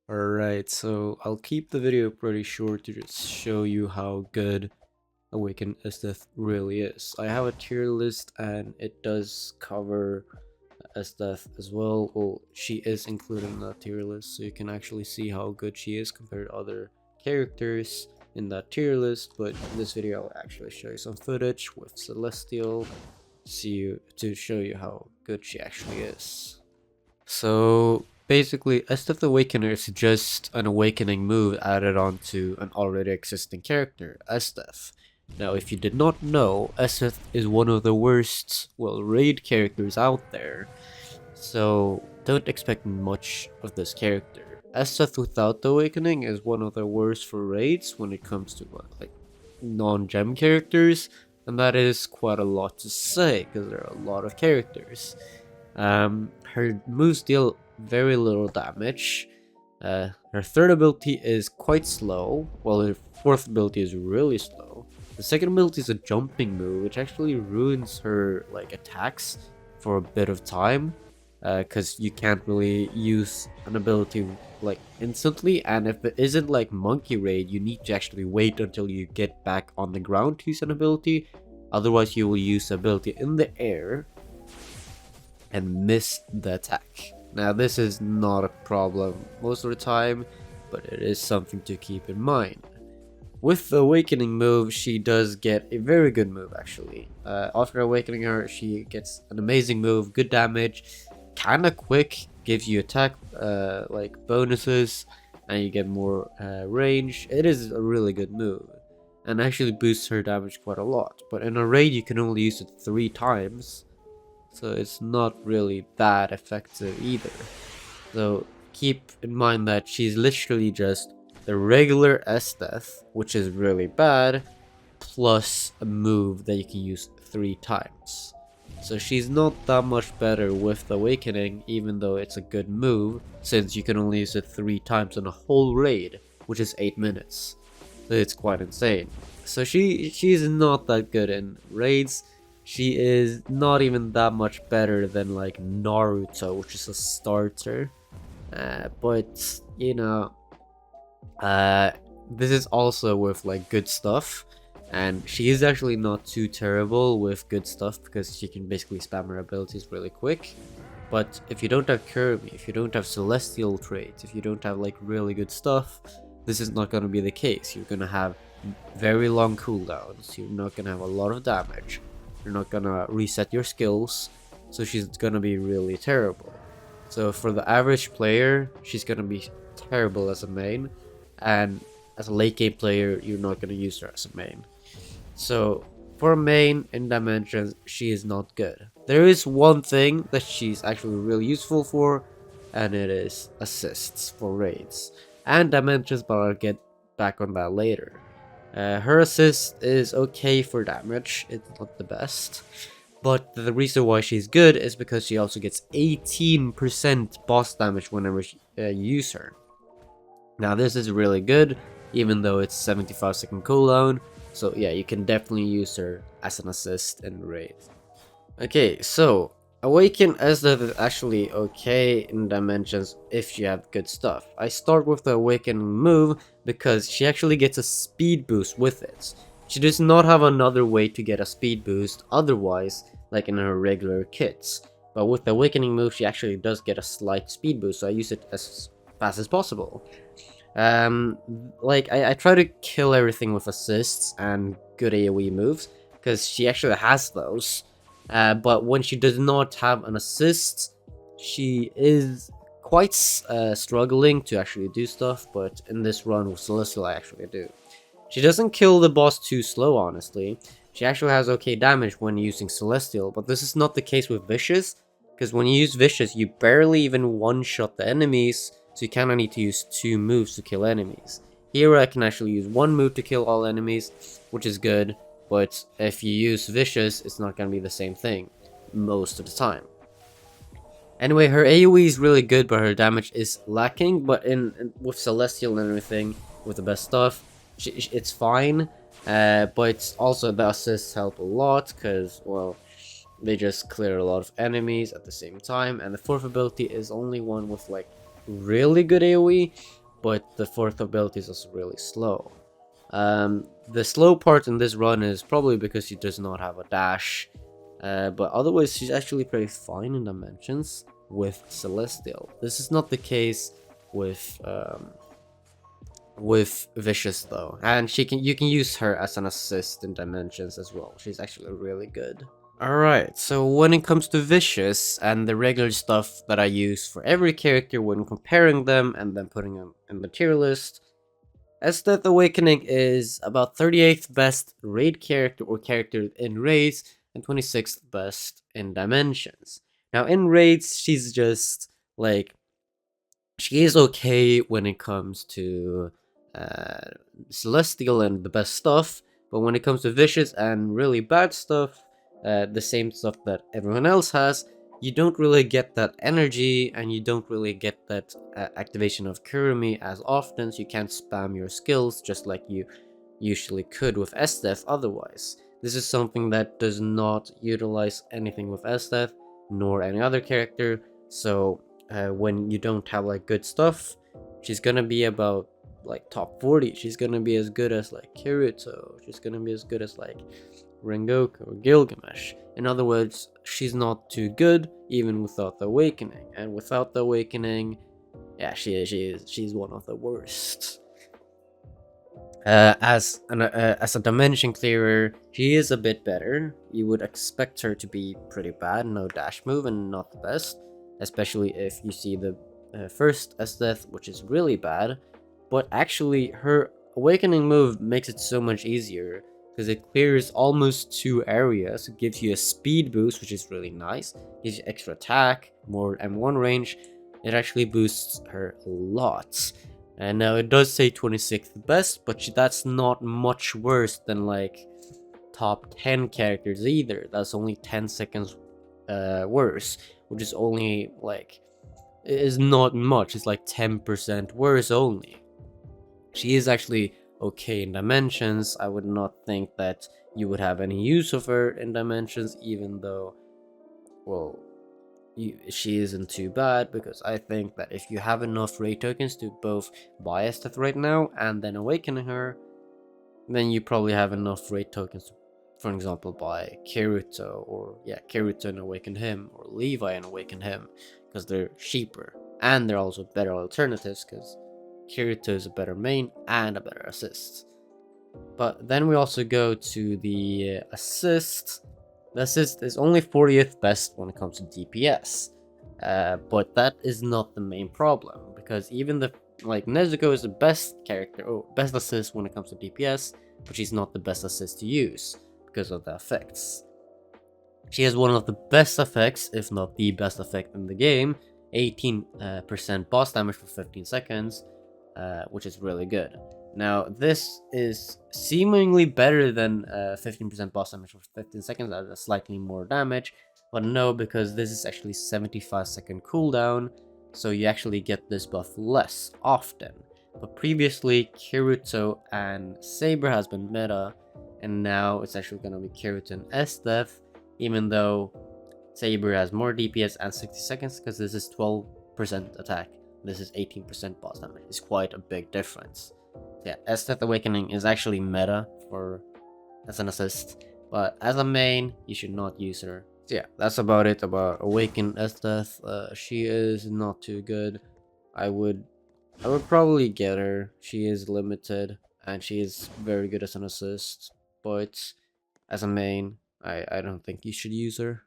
Alright, so I'll keep the video pretty short to just show you how good Awaken Esdeath really is. I have a tier list and it does cover Esdeath as well. Well, she is included in that tier list, so you can actually see how good she is compared to other characters in that tier list. But in this video, I'll actually show you some footage with Celestial to show you how good she actually is. So basically, Esdeath Awakener is just an awakening move added onto an already existing character, Esdeath. Now, if you did not know, Esdeath is one of the worst, well, raid characters out there. So don't expect much of this character. Esdeath without the awakening is one of the worst for raids when it comes to like non-gem characters, and that is quite a lot to say because there are a lot of characters. Her moves deal very little damage. Her third ability is quite slow, while her fourth ability is really slow. The second ability is a jumping move, which actually ruins her like attacks for a bit of time, because you can't really use an ability like instantly. And if it isn't like Monkey Raid, you need to actually wait until you get back on the ground to use an ability. Otherwise, you will use the ability in the air and miss the attack. Now, this is not a problem most of the time, but it is something to keep in mind. With the awakening move, she does get a very good move actually. After awakening her, she gets an amazing move, good damage, kinda quick, gives you attack like bonuses, and you get more range. It is a really good move, and actually boosts her damage quite a lot. But in a raid, you can only use it 3 times, so it's not really that effective either. So keep in mind that she's literally just the regular Esdeath, which is really bad, plus a move that you can use 3 times. So she's not that much better with Awakening, even though it's a good move, since you can only use it 3 times in a whole raid, which is 8 minutes. So it's quite insane. So she's not that good in raids. She is not even that much better than like Naruto, which is a starter. But you know, this is also with like good stuff, and she is actually not too terrible with good stuff because she can basically spam her abilities really quick. But if you don't have Kirby, if you don't have Celestial traits, if you don't have like really good stuff, this is not going to be the case. You're going to have very long cooldowns, you're not going to have a lot of damage, you're not going to reset your skills, so she's going to be really terrible. So for the average player, she's going to be terrible as a main, and as a late game player, you're not going to use her as a main. So for a main in Dimensions, she is not good. There is one thing that she's actually really useful for, and it is assists for raids and Dimensions, but I'll get back on that later. Her assist is okay for damage, it's not the best. But the reason why she's good is because she also gets 18% boss damage whenever you use her. Now this is really good, even though it's 75-second cooldown. So yeah, you can definitely use her as an assist in raid. Okay, so Awaken Esdeath is actually okay in Dimensions if you have good stuff. I start with the Awaken move because she actually gets a speed boost with it. She does not have another way to get a speed boost otherwise, like in her regular kits. But with the Awakening move, she actually does get a slight speed boost, so I use it as fast as possible. Like I try to kill everything with assists and good AoE moves, because she actually has those. But when she does not have an assist, she is quite struggling to actually do stuff, but in this run with Celestial I actually do. She doesn't kill the boss too slow, honestly. She actually has okay damage when using Celestial, but this is not the case with Vicious, because when you use Vicious, you barely even one-shot the enemies, so you kinda need to use 2 moves to kill enemies. Here I can actually use 1 move to kill all enemies, which is good, but if you use Vicious, it's not gonna be the same thing most of the time. Anyway, her AoE is really good, but her damage is lacking, but with Celestial and everything, with the best stuff, it's fine. But also the assists help a lot, because, well, they just clear a lot of enemies at the same time, and the fourth ability is only one with like really good AoE, but the fourth ability is also really slow. The slow part in this run is probably because she does not have a dash, but otherwise she's actually pretty fine in dimensions with Celestial. This is not the case with Vicious though, and you can use her as an assist in dimensions as well. She's actually really good. Alright, so when it comes to Vicious and the regular stuff that I use for every character when comparing them and then putting them in the tier list, Esdeath Awakening is about 38th best raid character or character in raids and 26th best in dimensions. Now in raids, she's just like, she is okay when it comes to uh, Celestial and the best stuff, but when it comes to Vicious and really bad stuff, the same stuff that everyone else has, you don't really get that energy and you don't really get that activation of Kurumi as often, so you can't spam your skills just like you usually could with Esdeath otherwise. This is something that does not utilize anything with Esdeath, nor any other character, so when you don't have like good stuff, she's gonna be about like top 40. She's gonna be as good as like Kirito. She's gonna be as good as like Rengoku or Gilgamesh. In other words, she's not too good even without the awakening. And without the awakening, yeah, she's one of the worst. As a dimension clearer, she is a bit better. You would expect her to be pretty bad, no dash move, and not the best, especially if you see the first Esdeath, which is really bad. But actually, her awakening move makes it so much easier because it clears almost 2 areas. It gives you a speed boost, which is really nice. Gives you extra attack, more M1 range. It actually boosts her a lot. And now it does say 26th best, but that's not much worse than like top 10 characters either. That's only 10 seconds worse, which is only like, is not much. It's like 10% worse only. She is actually okay in dimensions. I would not think that you would have any use of her in dimensions, even though, well, she isn't too bad, because I think that if you have enough raid tokens to both buy Esdeath right now and then awakening her, then you probably have enough raid tokens to, for example, buy Kirito, or yeah, Kirito and awaken him, or Levi and awaken him, because they're cheaper and they're also better alternatives, because Kirito is a better main and a better assist. But then we also go to the assist. The assist is only 40th best when it comes to DPS. But that is not the main problem, because even the Nezuko is the best character, or best assist when it comes to DPS, but she's not the best assist to use because of the effects. She has one of the best effects, if not the best effect in the game, 18% boss damage for 15 seconds, which is really good. Now, this is seemingly better than 15% boss damage for 15 seconds, that's slightly more damage, but no, because this is actually 75-second cooldown, so you actually get this buff less often. But previously, Kirito and Saber has been meta, and now it's actually going to be Kirito and Esdeath, even though Saber has more DPS and 60 seconds, because this is 12% attack, this is 18% boss damage. It's quite a big difference. Yeah, Esdeath Awakening is actually meta as an assist, but as a main, you should not use her. So yeah, that's about it about Awaken Esdeath. She is not too good. I would probably get her. She is limited, and she is very good as an assist, but as a main, I don't think you should use her.